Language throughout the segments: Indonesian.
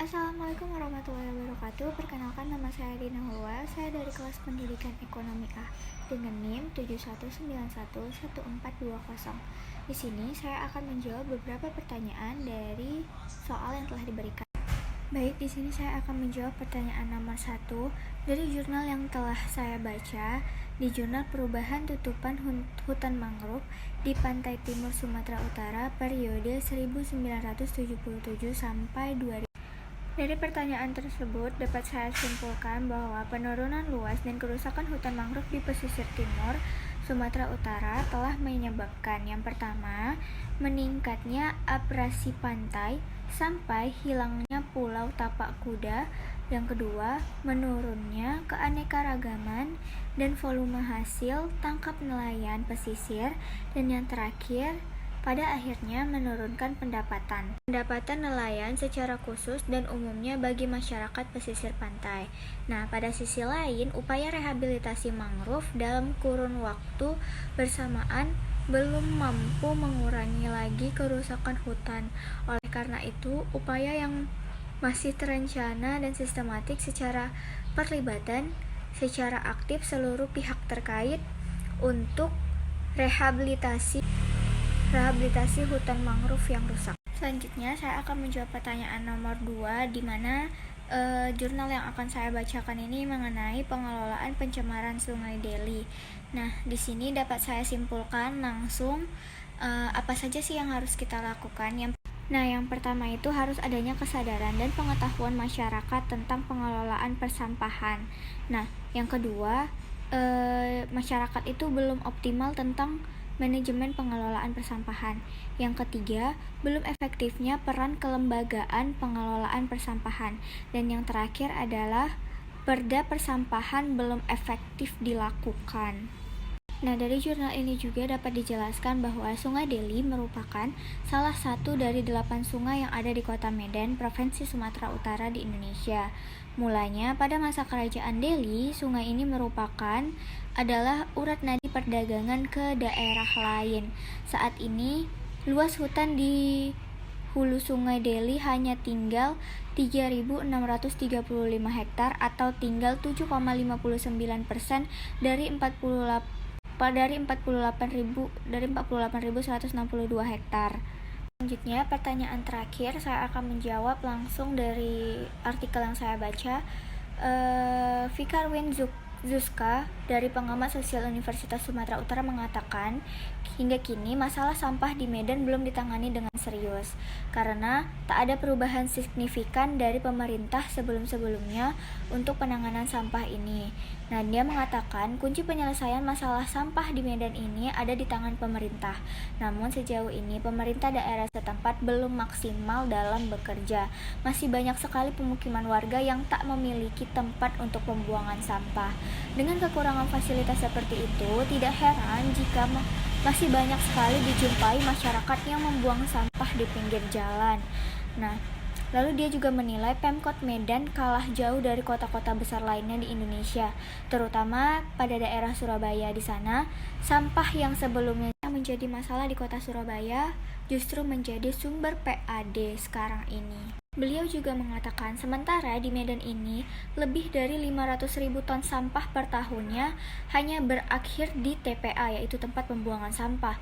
Assalamualaikum warahmatullahi wabarakatuh. Perkenalkan, nama saya Dina Hulwa. Saya dari kelas pendidikan ekonomi A dengan NIM 71911420. Di sini saya akan menjawab beberapa pertanyaan dari soal yang telah diberikan. Baik, di sini saya akan menjawab pertanyaan nomor 1 dari jurnal yang telah saya baca. Di jurnal Perubahan Tutupan Hutan Mangrove di Pantai Timur Sumatera Utara periode 1977 sampai 2000. Dari pertanyaan tersebut dapat saya simpulkan bahwa penurunan luas dan kerusakan hutan mangrove di pesisir timur Sumatera Utara telah menyebabkan yang pertama, meningkatnya abrasi pantai sampai hilangnya pulau tapak kuda. Yang kedua, menurunnya keanekaragaman dan volume hasil tangkap nelayan pesisir. Dan yang terakhir, pada akhirnya menurunkan pendapatan nelayan secara khusus dan umumnya bagi masyarakat pesisir pantai. Nah, pada sisi lain, upaya rehabilitasi mangrove dalam kurun waktu bersamaan belum mampu mengurangi lagi kerusakan hutan. Oleh karena itu, upaya yang masih terencana dan sistematik secara perlibatan secara aktif seluruh pihak terkait untuk rehabilitasi hutan mangrove yang rusak. Selanjutnya saya akan menjawab pertanyaan nomor 2 di mana jurnal yang akan saya bacakan ini mengenai pengelolaan pencemaran Sungai Deli. Nah, di sini dapat saya simpulkan langsung apa saja sih yang harus kita lakukan. Yang pertama itu harus adanya kesadaran dan pengetahuan masyarakat tentang pengelolaan persampahan. Nah, yang kedua, masyarakat itu belum optimal tentang manajemen pengelolaan persampahan. Yang ketiga, belum efektifnya peran kelembagaan pengelolaan persampahan. Dan yang terakhir adalah perda persampahan belum efektif dilakukan. Nah, dari jurnal ini juga dapat dijelaskan bahwa Sungai Deli merupakan salah satu dari 8 sungai yang ada di Kota Medan, Provinsi Sumatera Utara di Indonesia. Mulanya pada masa Kerajaan Deli, sungai ini adalah urat nadi perdagangan ke daerah lain. Saat ini, luas hutan di hulu Sungai Deli hanya tinggal 3.635 hektar atau tinggal 7,59% dari 48.162 hektar. Selanjutnya, pertanyaan terakhir saya akan menjawab langsung dari artikel yang saya baca. Fikarwin Zuzka dari pengamat sosial Universitas Sumatera Utara mengatakan, hingga kini masalah sampah di Medan belum ditangani dengan serius karena tak ada perubahan signifikan dari pemerintah sebelum-sebelumnya untuk penanganan sampah ini. Nah, dia mengatakan kunci penyelesaian masalah sampah di Medan ini ada di tangan pemerintah. Namun sejauh ini pemerintah daerah setempat belum maksimal dalam bekerja. Masih banyak sekali pemukiman warga yang tak memiliki tempat untuk pembuangan sampah. Dengan kekurangan fasilitas seperti itu, tidak heran jika masih banyak sekali dijumpai masyarakat yang membuang sampah di pinggir jalan. Nah, lalu dia juga menilai Pemkot Medan kalah jauh dari kota-kota besar lainnya di Indonesia, terutama pada daerah Surabaya. Di sana, sampah yang sebelumnya menjadi masalah di kota Surabaya justru menjadi sumber PAD sekarang ini. Beliau juga mengatakan sementara di Medan ini lebih dari 500.000 ton sampah per tahunnya hanya berakhir di TPA, yaitu tempat pembuangan sampah,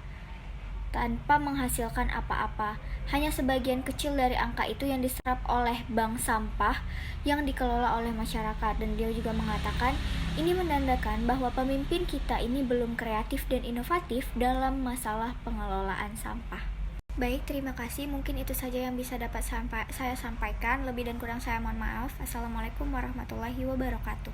tanpa menghasilkan apa-apa. Hanya sebagian kecil dari angka itu yang diserap oleh bank sampah yang dikelola oleh masyarakat. Dan dia juga mengatakan ini menandakan bahwa pemimpin kita ini belum kreatif dan inovatif dalam masalah pengelolaan sampah. Baik, terima kasih. Mungkin itu saja yang bisa dapat saya sampaikan. Lebih dan kurang saya mohon maaf. Assalamualaikum warahmatullahi wabarakatuh.